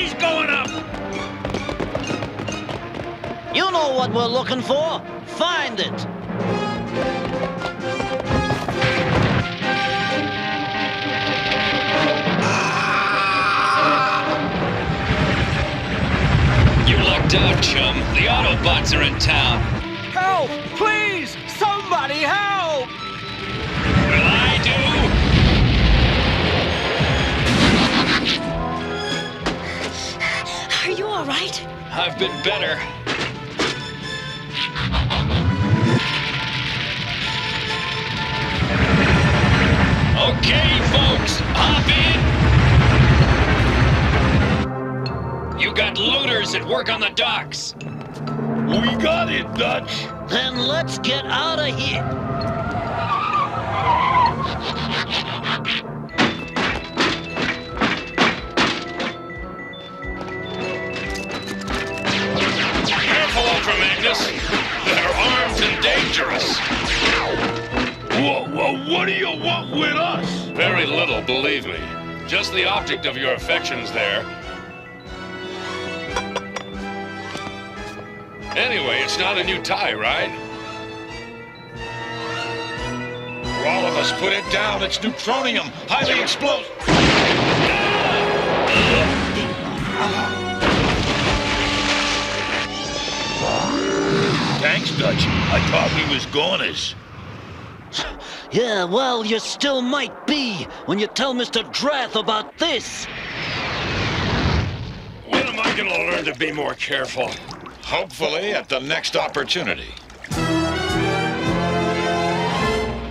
He's going up! You know what we're looking for. Find it. You lucked out, chum. The Autobots are in town. Help! Please! Somebody help! Will I do? Are you all right? I've been better. Okay, folks, hop in. You got looters at work on the docks. We got it, Dutch. Then let's get out of here. Careful, Ultra Magnus. They're armed and dangerous. What do you want with us? Very little, believe me. Just the object of your affections there. Anyway, it's not a new tie, right? All of us put it down. It's neutronium, highly explosive. Thanks, Dutch. I thought we was goners. Yeah, well, you still might be when you tell Mr. Drath about this. When am I gonna learn to be more careful? Hopefully at the next opportunity.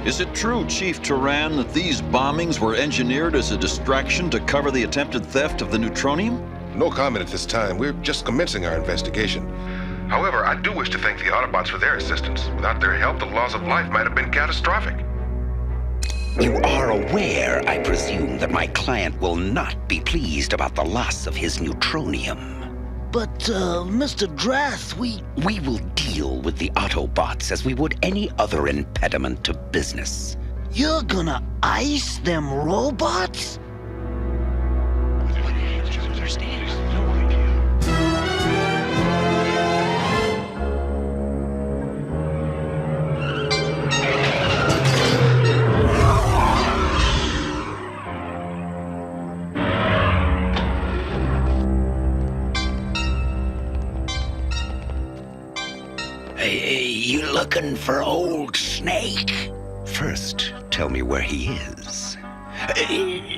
Is it true, Chief Turan, that these bombings were engineered as a distraction to cover the attempted theft of the neutronium? No comment at this time. We're just commencing our investigation. However, I do wish to thank the Autobots for their assistance. Without their help, the loss of life might have been catastrophic. You are aware, I presume, that my client will not be pleased about the loss of his neutronium. But, Mr. Drath, we will deal with the Autobots as we would any other impediment to business. You're gonna ice them robots? You looking for old Snake? First, tell me where he is.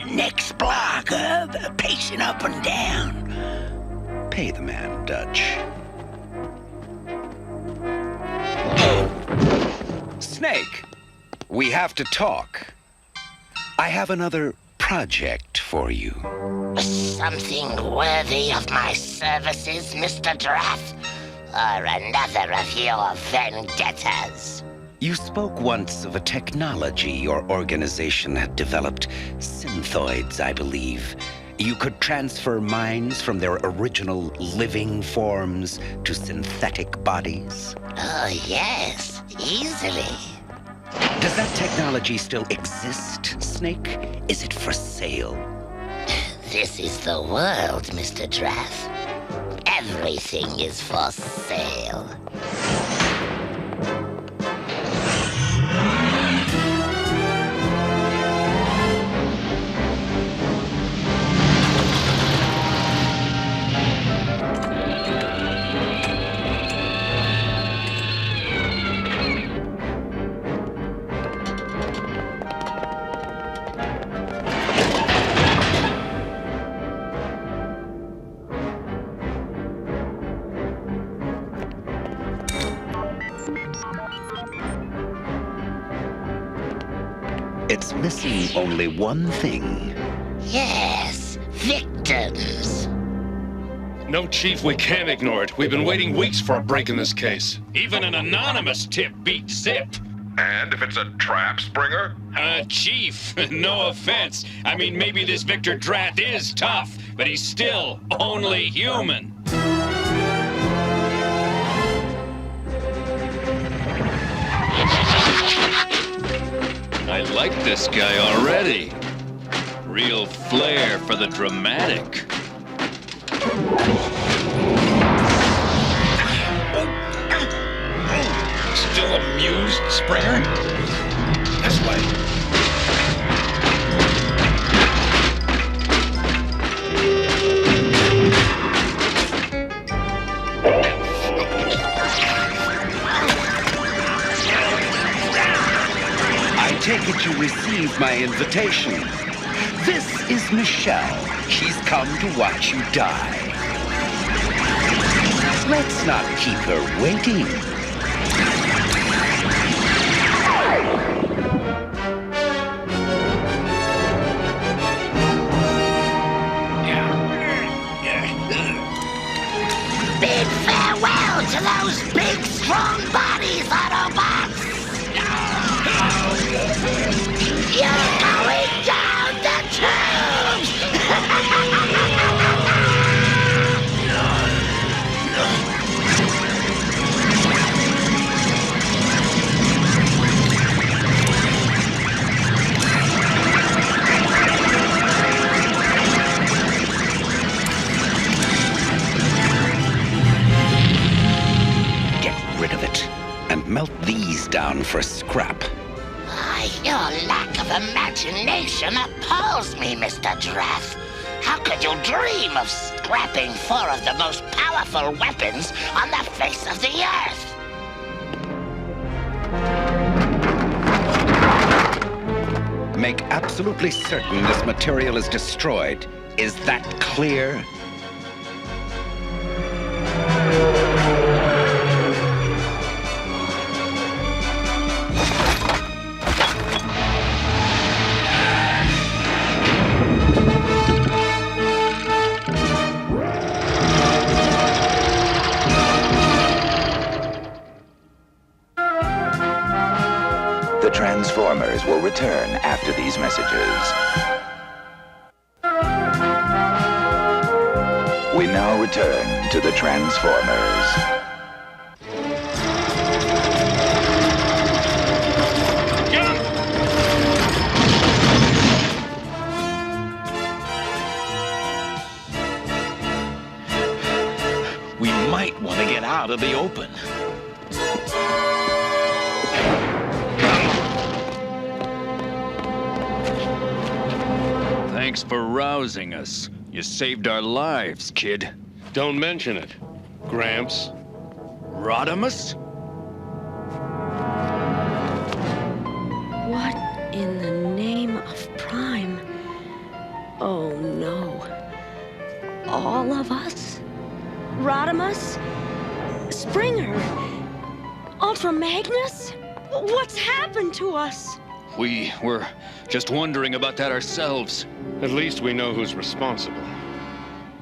Next block, pacing up and down. Pay the man, Dutch. Snake, we have to talk. I have another project for you. Something worthy of my services, Mr. Drath? Or another of your vendettas? You spoke once of a technology your organization had developed. Synthoids, I believe. You could transfer minds from their original living forms to synthetic bodies. Oh, yes. Easily. Does that technology still exist, Snake? Is it for sale? This is the world, Mr. Drath. Everything is for sale. It's missing only one thing. Yes, victims. No, Chief, we can't ignore it. We've been waiting weeks for a break in this case. Even an anonymous tip beat zip. And if it's a trap springer? Chief, no offense. I mean, maybe this Victor Drath is tough, but he's still only human. I like this guy already. Real flair for the dramatic. Still amused, Springer? This way. I take it you received my invitation. This is Michelle. She's come to watch you die. Let's not keep her waiting. Bid farewell to those big, strong bodies, Autobots! You're going down the tubes! Get rid of it and melt these down for scrap. Your lack of imagination appalls me, Mr. Drath. How could you dream of scrapping 4 of the most powerful weapons on the face of the Earth? Make absolutely certain this material is destroyed. Is that clear? The Transformers will return after these messages. We now return to the Transformers. We might want to get out of the open. Thanks for rousing us. You saved our lives, kid. Don't mention it, Gramps. Rodimus? What in the name of Prime? Oh no. All of us? Rodimus? Springer? Ultra Magnus? What's happened to us? We were just wondering about that ourselves. At least we know who's responsible.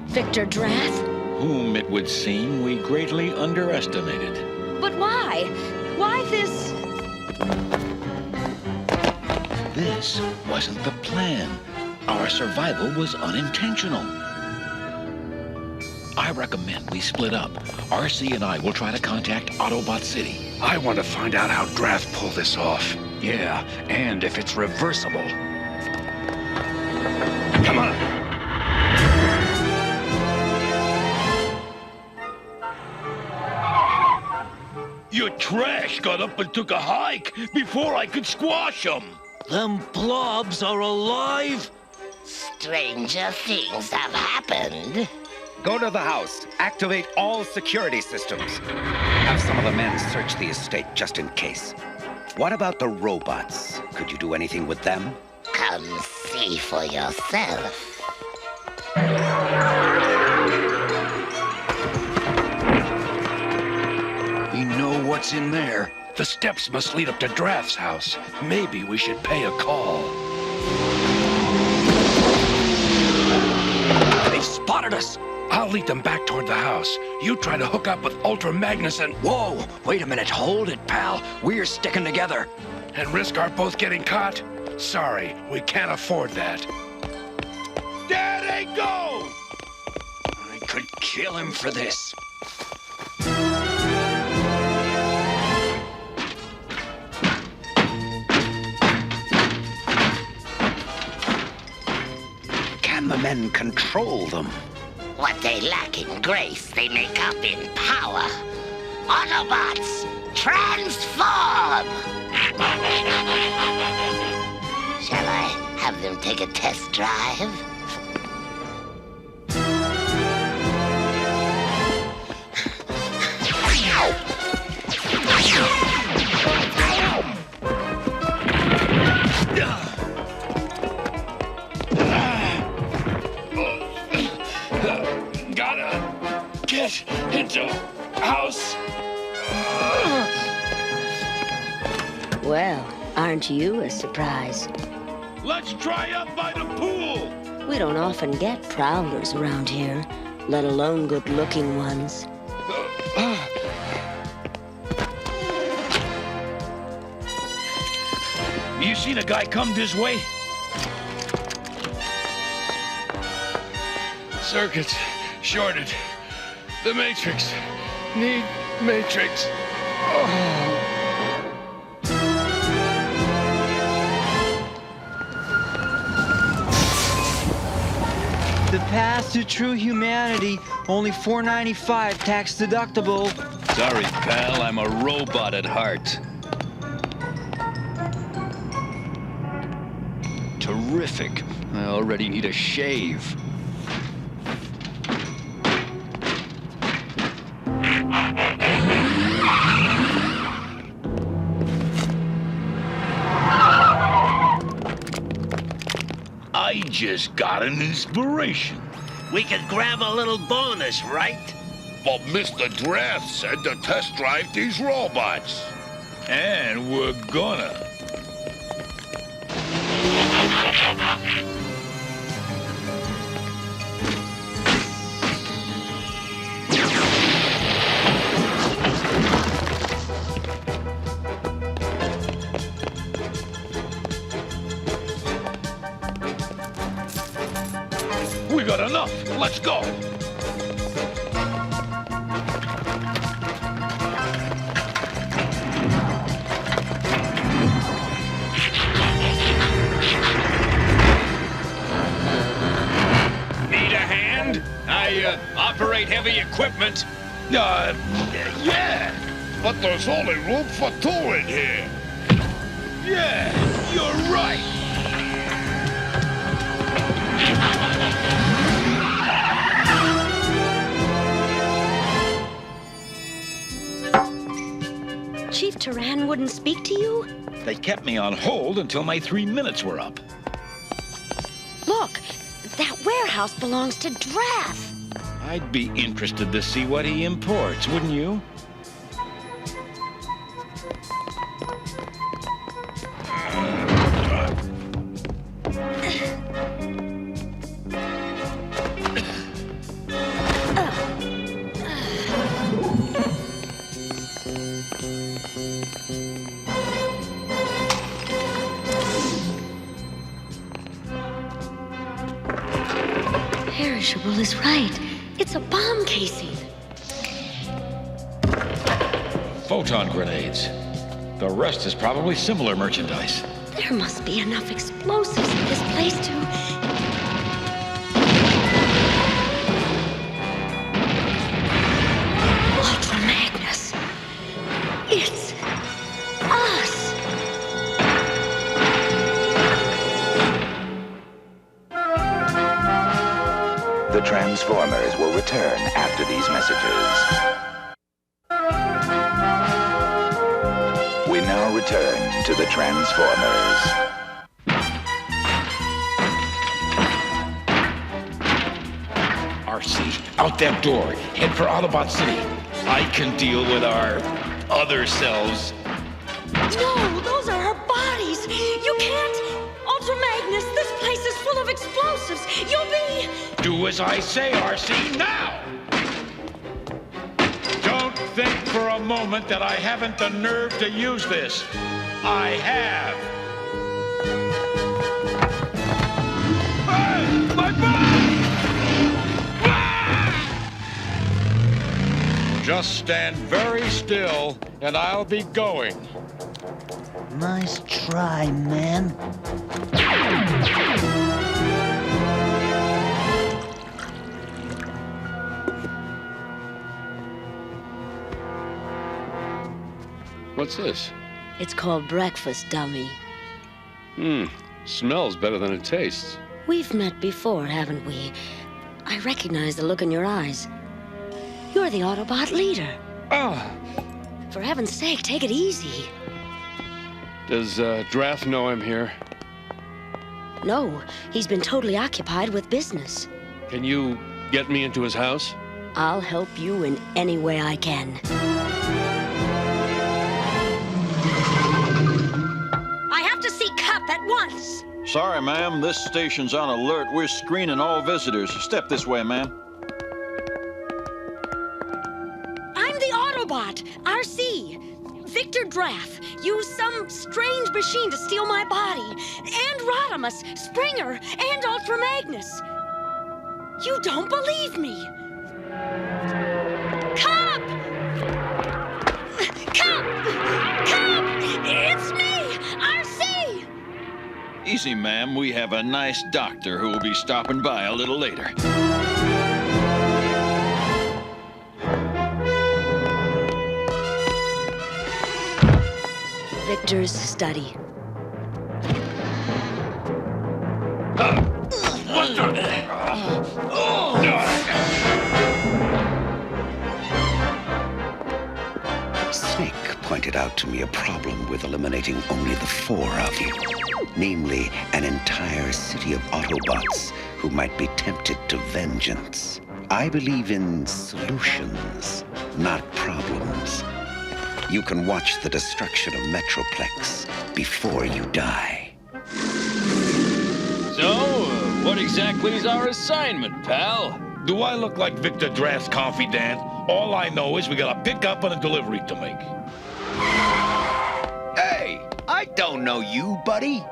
Victor Drath? Whom it would seem we greatly underestimated. But why? Why this? This wasn't the plan. Our survival was unintentional. I recommend we split up. RC and I will try to contact Autobot City. I want to find out how Drath pulled this off. Yeah, and if it's reversible. Come on! Your trash got up and took a hike before I could squash them. Them blobs are alive? Stranger things have happened. Go to the house. Activate all security systems. Have some of the men search the estate just in case. What about the robots? Could you do anything with them? Come see for yourself. We know what's in there. The steps must lead up to Drath's house. Maybe we should pay a call. They've spotted us. I'll lead them back toward the house. You try to hook up with Ultra Magnus and... Whoa! Wait a minute. Hold it, pal. We're sticking together. And risk our both getting caught? Sorry, we can't afford that. There they go! I could kill him for this. Can the men control them? What they lack in grace, they make up in power. Autobots, transform! Shall I have them take a test drive? Gotta get into house. Well, aren't you a surprise? Let's dry up by the pool. We don't often get prowlers around here, let alone good-looking ones. You seen a guy come this way? Circuits shorted. The Matrix. Need Matrix. The path to true humanity, only $4.95 tax deductible. Sorry, pal, I'm a robot at heart. Terrific. I already need a shave. I just got an inspiration. We could grab a little bonus, right? But Mr. Drath said to test drive these robots. And we're gonna. We got enough. Let's go. Need a hand? I operate heavy equipment. Yeah. But there's only room for two in here. Yeah, you're right. Chief Turan wouldn't speak to you? They kept me on hold until my 3 minutes were up. Look, that warehouse belongs to Drath. I'd be interested to see what he imports, wouldn't you? Perishable is right. It's a bomb casing. Photon grenades. The rest is probably similar merchandise. There must be enough explosives in this place to... Ultra Magnus. It's us. The Transformers will return after these messages. We now return to the Transformers. RC, out that door. Head for Autobot City. I can deal with our other selves. No, those are her bodies. You can't... Ultra Magnus, this place is full of explosives. You'll be... Do as I say, RC, now! Don't think for a moment that I haven't the nerve to use this. I have. Hey, my body! Just stand very still, and I'll be going. Nice try, man. What's this? It's called breakfast, dummy. Smells better than it tastes. We've met before, haven't we? I recognize the look in your eyes. You're the Autobot leader. Ah! For heaven's sake, take it easy. Does Drath know I'm here? No, he's been totally occupied with business. Can you get me into his house? I'll help you in any way I can. I have to see Cup at once. Sorry, ma'am. This station's on alert. We're screening all visitors. Step this way, ma'am. I'm the Autobot, RC. Victor Drath used some strange machine to steal my body. And Rodimus, Springer, and Ultra Magnus. You don't believe me. Cup! Cup! Cup! It's me, RC! Easy, ma'am. We have a nice doctor who will be stopping by a little later. Victor's study. Snake pointed out to me a problem with eliminating only the 4 of you. Namely, an entire city of Autobots who might be tempted to vengeance. I believe in solutions, not problems. You can watch the destruction of Metroplex before you die. So, what exactly is our assignment, pal? Do I look like Victor Drath's confidant? All I know is we got a pickup and a delivery to make. Hey, I don't know you, buddy.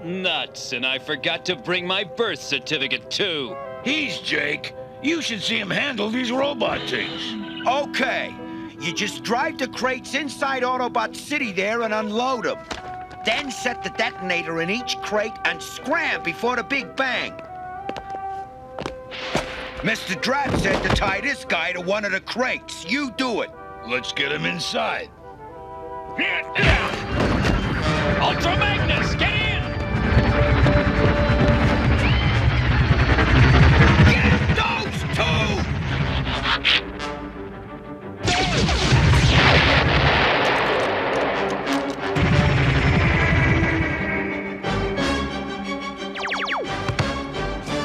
Nuts, and I forgot to bring my birth certificate, too. He's Jake. You should see him handle these robot things. Okay. You just drive the crates inside Autobot City there and unload them. Then set the detonator in each crate and scram before the Big Bang. Mr. Drath said to tie this guy to one of the crates. You do it. Let's get him inside. Ultra Magnus, get in! Get those two!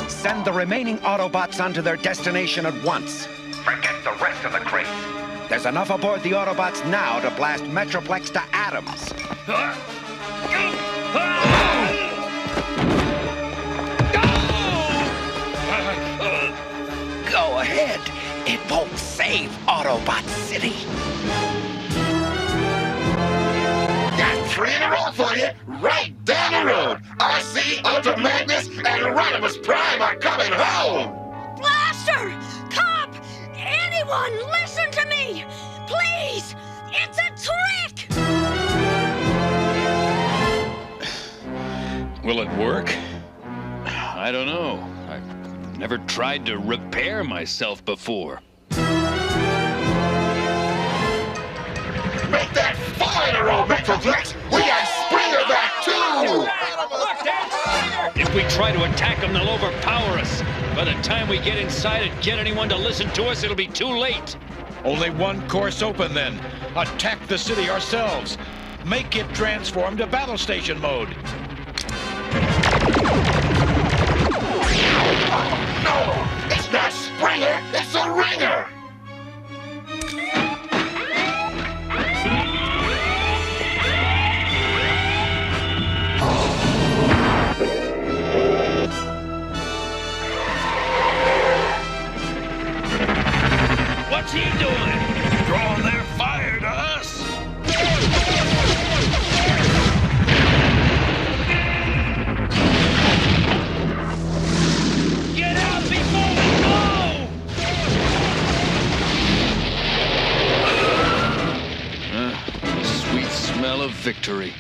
Send the remaining Autobots onto their destination at once. Forget the rest of the crates. There's enough aboard the Autobots now to blast Metroplex to atoms. Go ahead. It won't save Autobot City. Got 3 in a row for you, right down the road. RC, Ultra Magnus, and Rodimus Prime are coming home. Blaster! Cop! Anyone, listen to me! Please! It's a trick! Will it work? I don't know. I've never tried to repair myself before. Make that 4 in a row, Metroplex. We got Springer back, too. If we try to attack them, they'll overpower us. By the time we get inside and get anyone to listen to us, it'll be too late. Only one course open, then. Attack the city ourselves. Make it transform to battle station mode. No, it's not Springer, it's a Ringer. What's he doing? Drawing their fire to us. Get out before we go! Sweet smell of victory.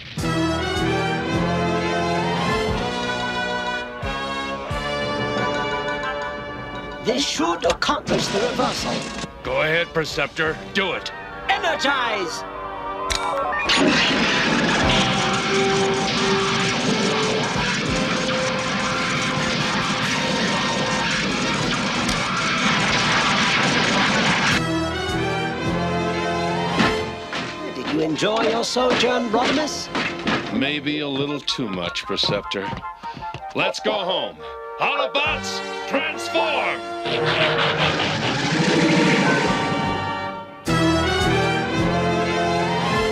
This should accomplish the reversal. Go ahead, Perceptor. Do it. Energize! Did you enjoy your sojourn, Rodimus? Maybe a little too much, Preceptor. Let's go home. Autobots, transform!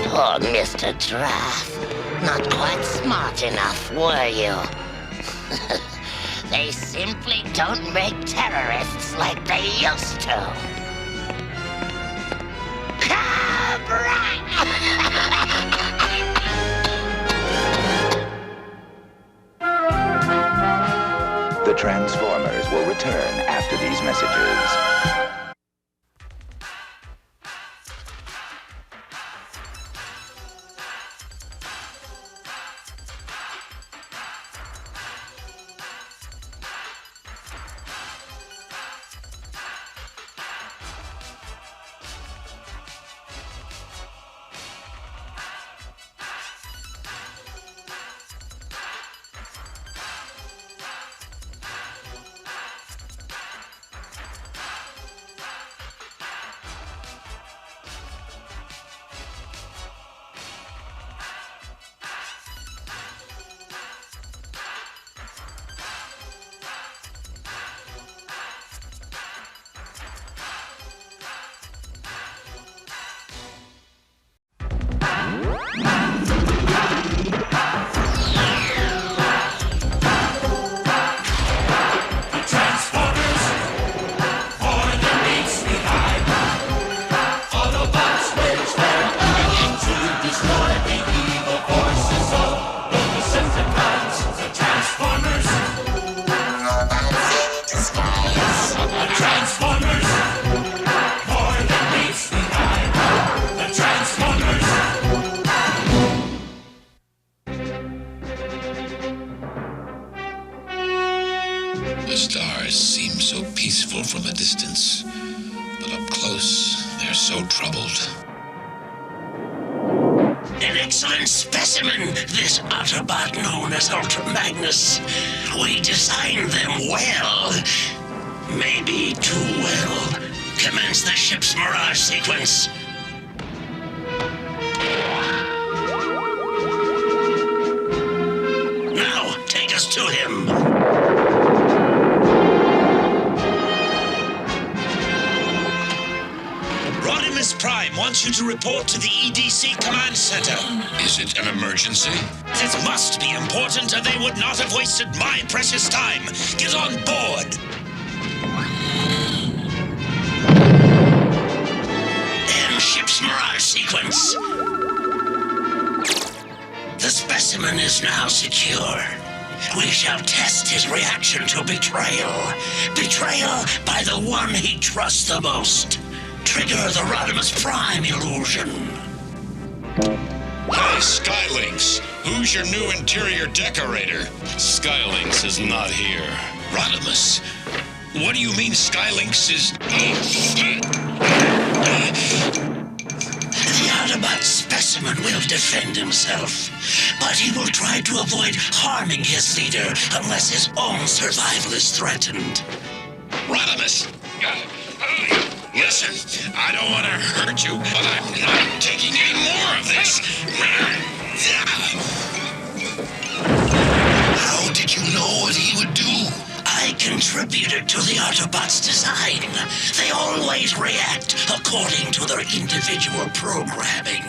Poor Mr. Drath. Not quite smart enough, were you? They simply don't make terrorists like they used to. The Transformers will return after these messages. The stars seem so peaceful from a distance, but up close, they're so troubled. An excellent specimen, this Autobot known as Ultra Magnus. We designed them well. Maybe too well. Commence the ship's mirage sequence. Now, take us to him. Rodimus Prime wants you to report to the EDC Command Center. Is it an emergency? This must be important, or they would not have wasted my precious time. Get on board. End ship's mirage sequence. The specimen is now secure. We shall test his reaction to betrayal. Betrayal by the one he trusts the most. Trigger the Rodimus Prime illusion. Hey, Skylinks, who's your new interior decorator? Skylinks is not here. Rodimus, what do you mean Skylinks is... The Autobot specimen will defend himself, but he will try to avoid harming his leader unless his own survival is threatened. Rodimus! Listen, I don't want to hurt you, but I'm not taking any more of this. How did you know what he would do? I contributed to the Autobots' design. They always react according to their individual programming.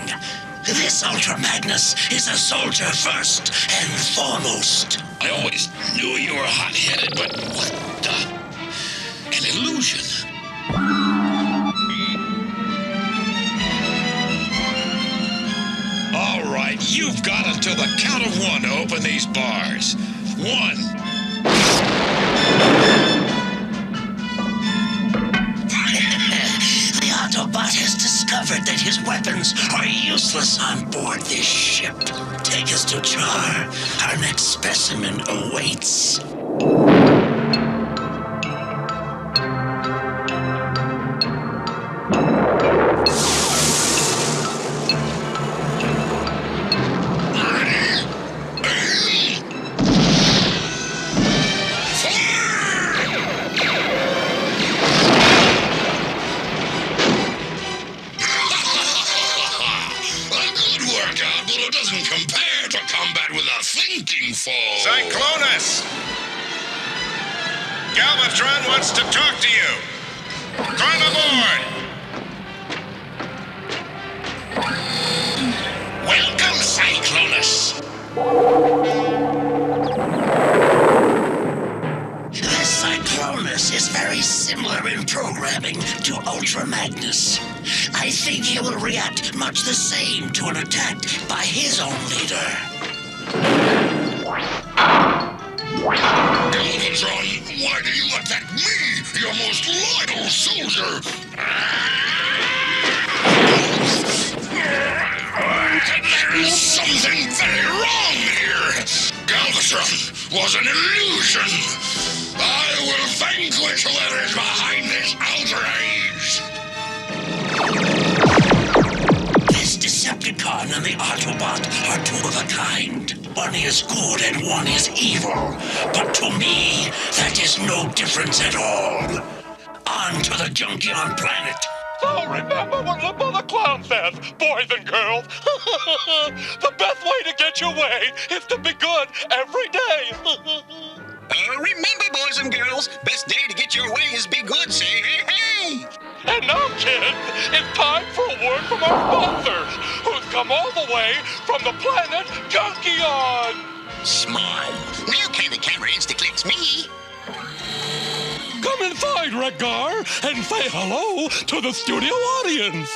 This Ultra Magnus is a soldier first and foremost. I always knew you were hot-headed, but what the... An illusion. All right, you've got until the count of one to open these bars. 1. The Autobot has discovered that his weapons are useless on board this ship. Take us to Char. Our next specimen awaits. Cyclotron wants to talk to you. Climb aboard. Welcome, Cyclonus. Cyclonus is very similar in programming to Ultra Magnus. I think he will react much the same to an attack by his own leader. Galvatron, why do you attack me, your most loyal soldier? There is something very wrong here. Galvatron was an illusion. I will vanquish whoever is behind this outrage. This Decepticon and the Autobot are two of a kind. One is good and one is evil. But to me, that is no difference at all. On to the Junkion planet. So remember what the clown says, boys and girls. The best way to get your way is to be good every day. Remember, boys and girls, best day to get your way is be good, say hey, hey! And now, kids, it's time for a word from our sponsors, who's come all the way from the planet Junkion! Smile. Now can the camera insta-clicks me? Come inside, Redgar, and say hello to the studio audience!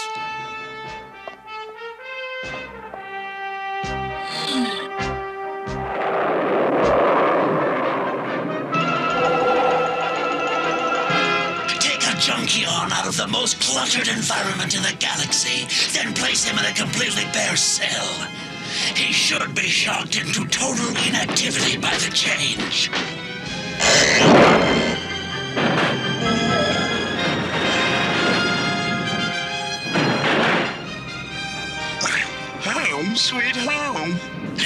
Junkion out of the most cluttered environment in the galaxy, then place him in a completely bare cell. He should be shocked into total inactivity by the change. Home, sweet home.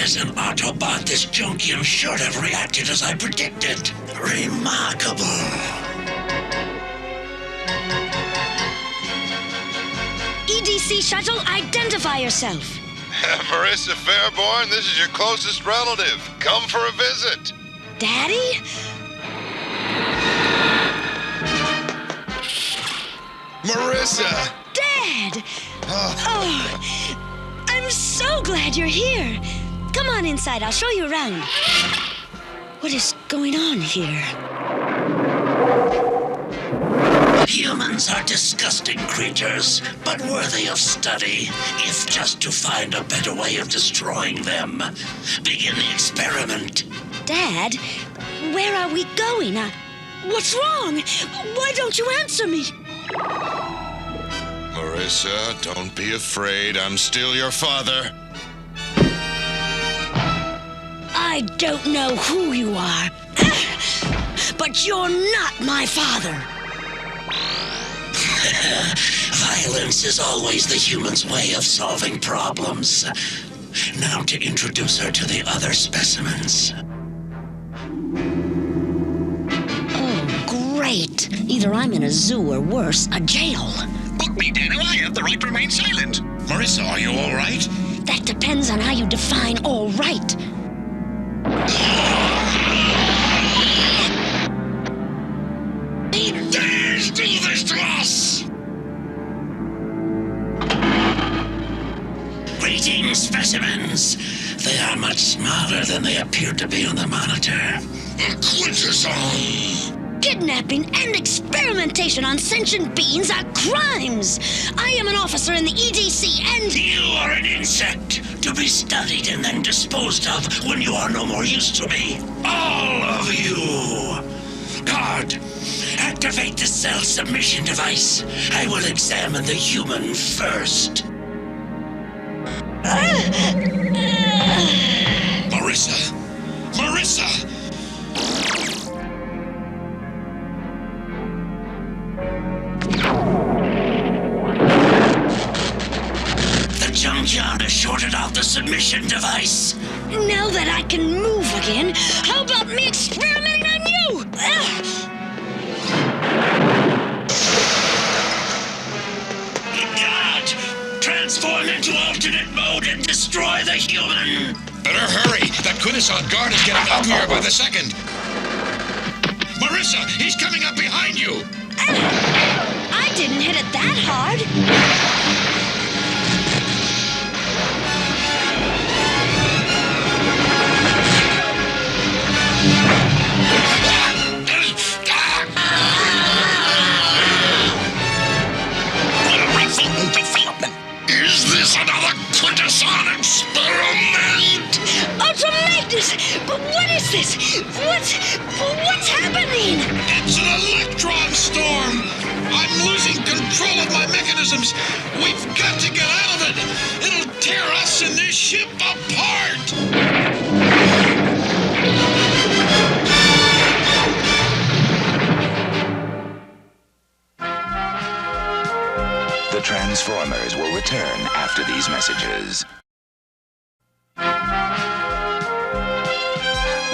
As an Autobot, this Junkion should have reacted as I predicted. Remarkable. EDC shuttle, identify yourself. Marissa Fairborn, this is your closest relative. Come for a visit. Daddy? Marissa! Dad! Oh, I'm so glad you're here. Come on inside, I'll show you around. What is going on here? Humans are disgusting creatures, but worthy of study, if just to find a better way of destroying them. Begin the experiment. Dad, where are we going? What's wrong? Why don't you answer me? Marissa, don't be afraid. I'm still your father. I don't know who you are, but you're not my father. Violence is always the human's way of solving problems. Now to introduce her to the other specimens. Oh, great. Either I'm in a zoo or worse, a jail. Book me, Dano. I have the right to remain silent. Marissa, are you all right? That depends on how you define all right. Dares do this to us! Greetings, specimens. They are much smaller than they appear to be on the monitor. A quintessence! Kidnapping and experimentation on sentient beings are crimes! I am an officer in the EDC and... You are an insect, to be studied and then disposed of when you are no more use to me. All of you! Guard, activate the cell submission device. I will examine the human first. Marissa! Marissa! The Junkion has shorted out the submission device. Now that I can move again, how about me experimenting on you? God! Transform into alternate mode and destroy the human! Better hurry! That Quintesson guard is getting uglier by the second! Marissa! Clarissa! He's coming up behind you! I didn't hit it that hard. Is this another Quintesson experiment? Ultra Magnus! But what is this? What's happening? It's an electron storm! I'm losing control of my mechanisms! We've got to get out of it! It'll tear us and this ship apart! The Transformers will return after these messages.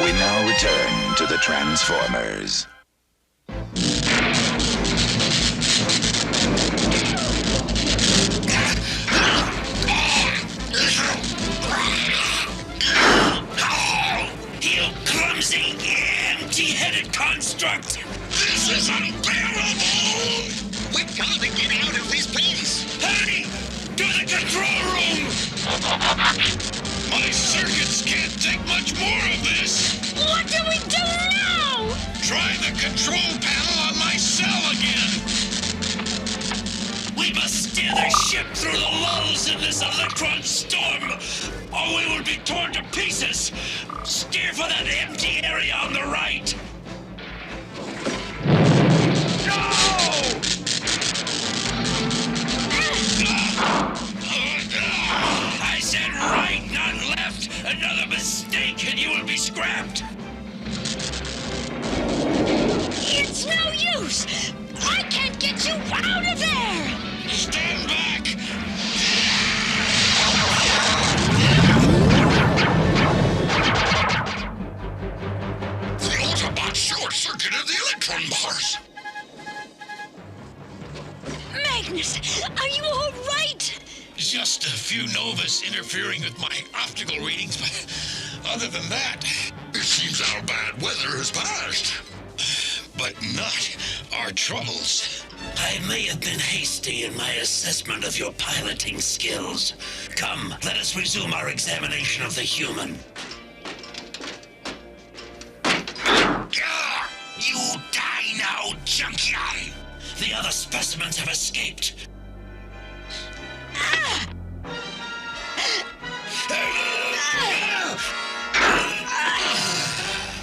We now return to the Transformers. You clumsy, empty-headed construct! This is unbearable! We've got to get out of this place! Hey! To the control room! My circuits can't take much more of this! What do we do now? Try the control panel on my cell again! We must steer the ship through the lulls in this electron storm, or we will be torn to pieces! Steer for that empty area on the right! I said right, not left! Another mistake and you will be scrapped! It's no use! I can't get you out of there! Stand back! The Autobot short-circuited the electron bars! Magnus, are you all right? Just a few novas interfering with my optical readings, but other than that, it seems our bad weather has passed. But not our troubles. I may have been hasty in my assessment of your piloting skills. Come, let us resume our examination of the human. You die now, junkyard! The other specimens have escaped.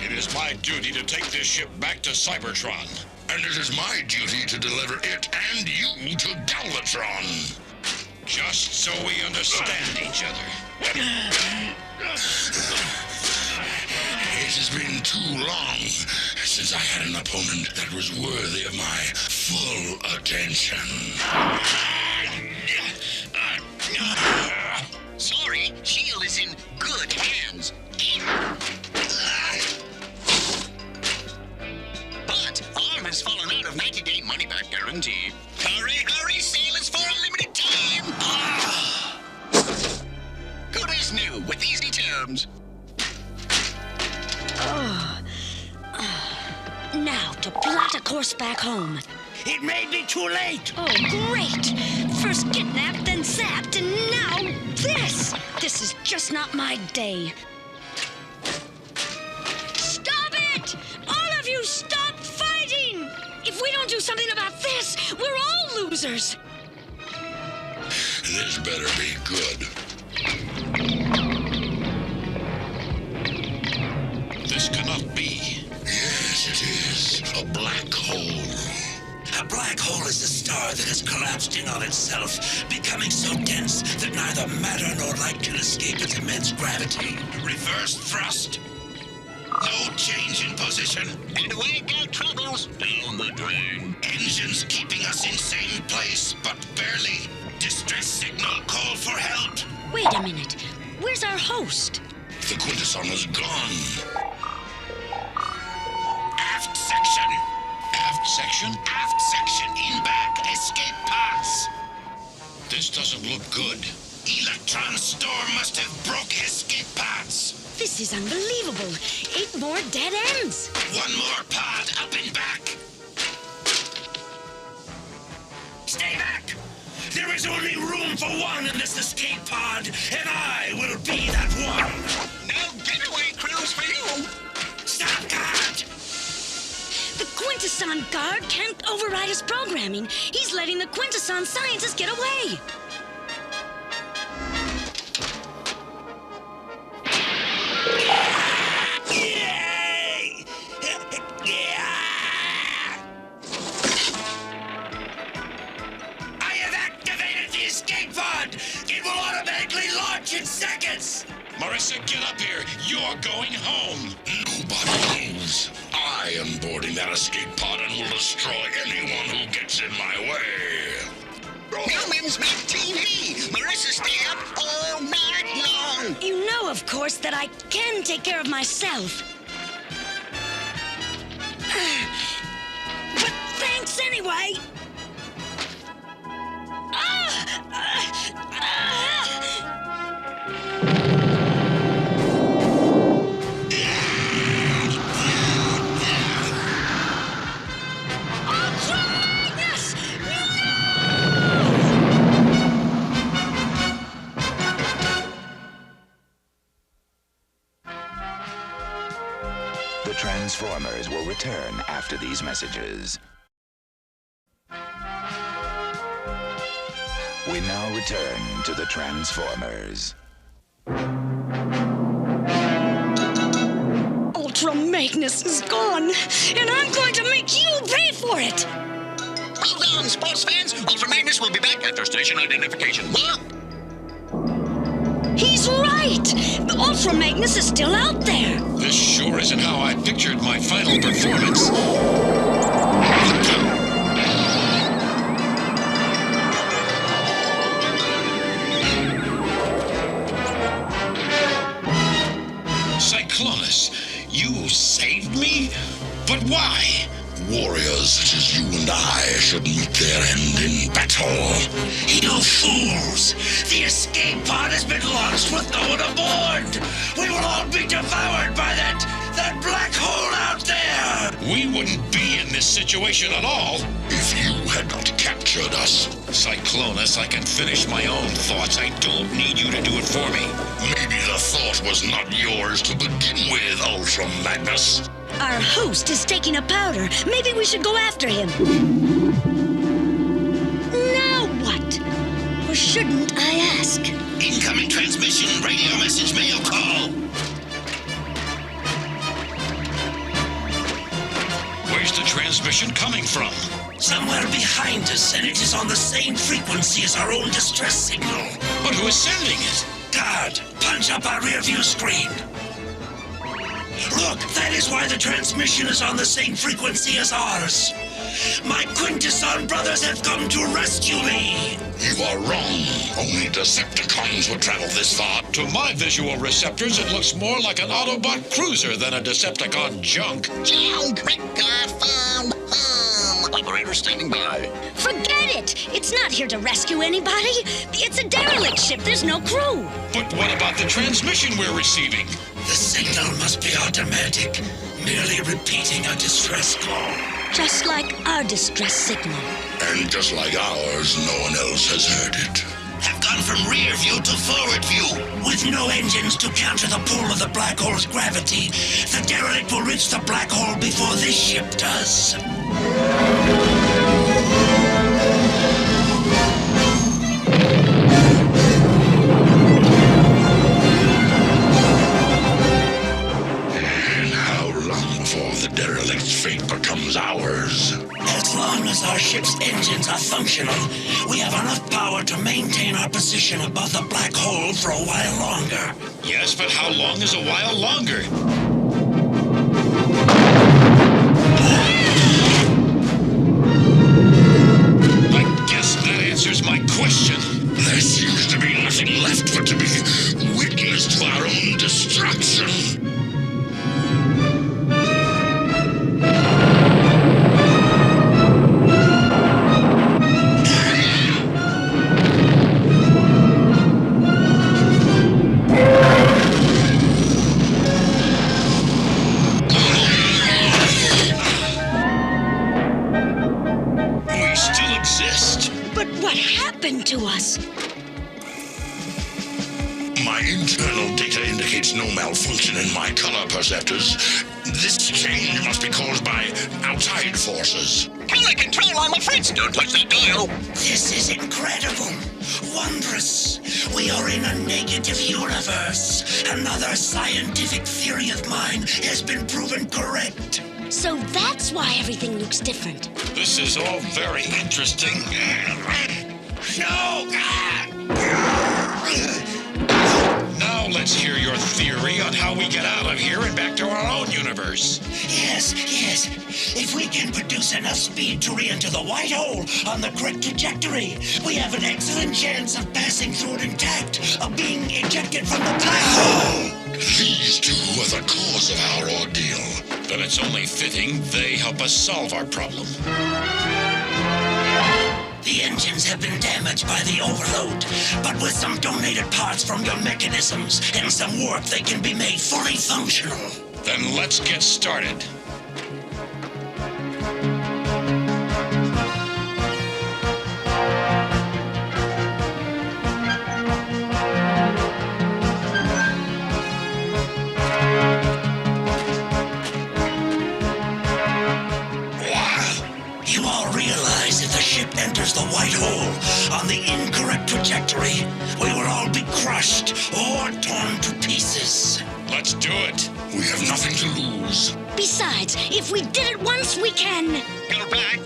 It is my duty to take this ship back to Cybertron. And it is my duty to deliver it and you to Galvatron. Just so we understand each other. It has been too long since I had an opponent that was worthy of my full attention. Sorry, Shield is in good hands. But Arm has fallen out of 90-day money-back guarantee. Hurry, hurry, sailors for a limited time! Good as new, with easy terms. Now to plot a course back home. It may be too late! Oh, great! First kidnapped, then zapped, and now this! This is just not my day. Stop it! All of you, stop fighting! If we don't do something about this, we're all losers! This better be good. This cannot be. Yes, it is. A black hole. A black hole is a star that has collapsed in on itself, becoming so dense that neither matter nor light can escape its immense gravity. Reverse thrust. No change in position. And away go troubles. Down the drain. Engines keeping us in same place, but barely. Distress signal call for help. Wait a minute. Where's our host? The Quintesson is gone. Aft section. Aft section? Aft section. In back. Escape paths. This doesn't look good. Electron storm must have broke escape paths. This is unbelievable. 8 more dead ends. One more pod up and back. Stay back! There is only room for one in this escape pod, and I will be that one. No getaway cruise for you. Stop, guard! The Quintesson guard can't override his programming. He's letting the Quintesson scientists get away. Yay! I have activated the escape pod! It will automatically launch in seconds! Marissa, get up here. You're going home. Nobody moves. I am boarding that escape pod and will destroy anyone who gets in my way. Newman's Mac TV. Marissa stay up all night long. You know, of course, that I can take care of myself. But thanks anyway. The Transformers will return after these messages. We now return to the Transformers. Ultra Magnus is gone, and I'm going to make you pay for it! Well done, sports fans. Ultra Magnus will be back after station identification. What? He's right! The Ultra Magnus is still out there! This sure isn't how I pictured my final performance. Cyclonus, you saved me? But why? Warriors such as you and I should meet their end in battle. You fools! The escape pod has been launched with no one aboard! We will all be devoured by that black hole out there! We wouldn't be in this situation at all if you had not captured us. Cyclonus, I can finish my own thoughts. I don't need you to do it for me. Maybe the thought was not yours to begin with, Ultra Magnus. Our host is taking a powder. Maybe we should go after him. Now what? Or shouldn't I ask? Incoming transmission, radio message, mail call. Where's the transmission coming from? Somewhere behind us, and it is on the same frequency as our own distress signal. But who is sending it? Guard, punch up our rear view screen. Look, that is why the transmission is on the same frequency as ours. My Quintesson brothers have come to rescue me. You are wrong. Only Decepticons would travel this far. To my visual receptors, it looks more like an Autobot cruiser than a Decepticon junk. Junk! Record found home. Operator standing by. Forget it! It's not here to rescue anybody. It's a derelict ship. There's no crew. But what about the transmission we're receiving? The signal must be automatic, merely repeating a distress call. Just like our distress signal. And just like ours, no one else has heard it. Have gone from rear view to forward view. With no engines to counter the pull of the black hole's gravity, the derelict will reach the black hole before this ship does. Derelict's fate becomes ours. As long as our ship's engines are functional, we have enough power to maintain our position above the black hole for a while longer. Yes, but how long is a while longer? I guess that answers my question. There seems to be nothing left but to be witness to our own destruction. exist. But what happened to us? My internal data indicates no malfunction in my color perceptors. This change must be caused by outside forces. Color control, I'm afraid. Don't touch that dial. This is incredible. Wondrous. We are in a negative universe. Another scientific theory of mine has been proven correct. So that's why everything looks different. This is all very interesting. No! Now let's hear your theory on how we get out of here and back to our own universe. Yes. If we can produce enough speed to re-enter the white hole on the correct trajectory, we have an excellent chance of passing through it intact, of being ejected from the black hole. These two are the cause of our ordeal. Then it's only fitting they help us solve our problem. The engines have been damaged by the overload, but with some donated parts from your mechanisms and some warp, they can be made fully functional. Then let's get started. You all realize if the ship enters the white hole on the incorrect trajectory, we will all be crushed or torn to pieces. Let's do it. We have nothing to lose. Besides, if we did it once, we can... Go back,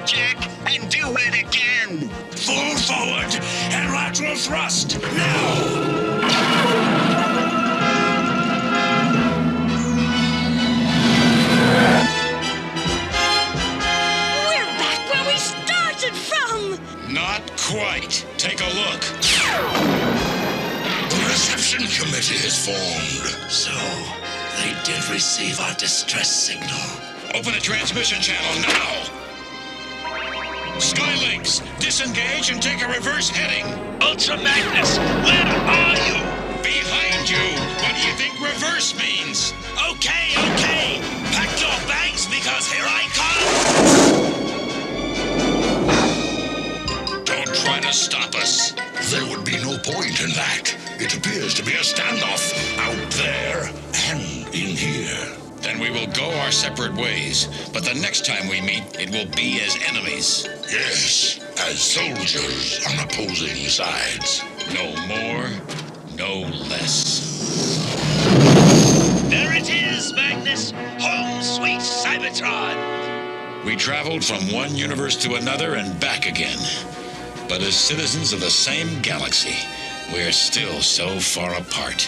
check, and do it again. Full forward and lateral thrust, now! Not quite. Take a look. The reception committee is formed. So, they did receive our distress signal. Open a transmission channel now. Skylinks, disengage and take a reverse heading. Ultra Magnus, where are you? Behind you. What do you think reverse means? Okay. Pack your bags because here I come. Try to stop us. There would be no point in that. It appears to be a standoff out there and in here. Then we will go our separate ways. But the next time we meet, it will be as enemies. Yes, as soldiers on opposing sides. No more, no less. There it is, Magnus. Home sweet Cybertron. We traveled from one universe to another and back again. But as citizens of the same galaxy, we're still so far apart.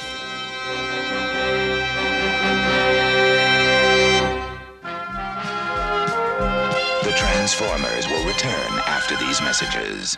The Transformers will return after these messages.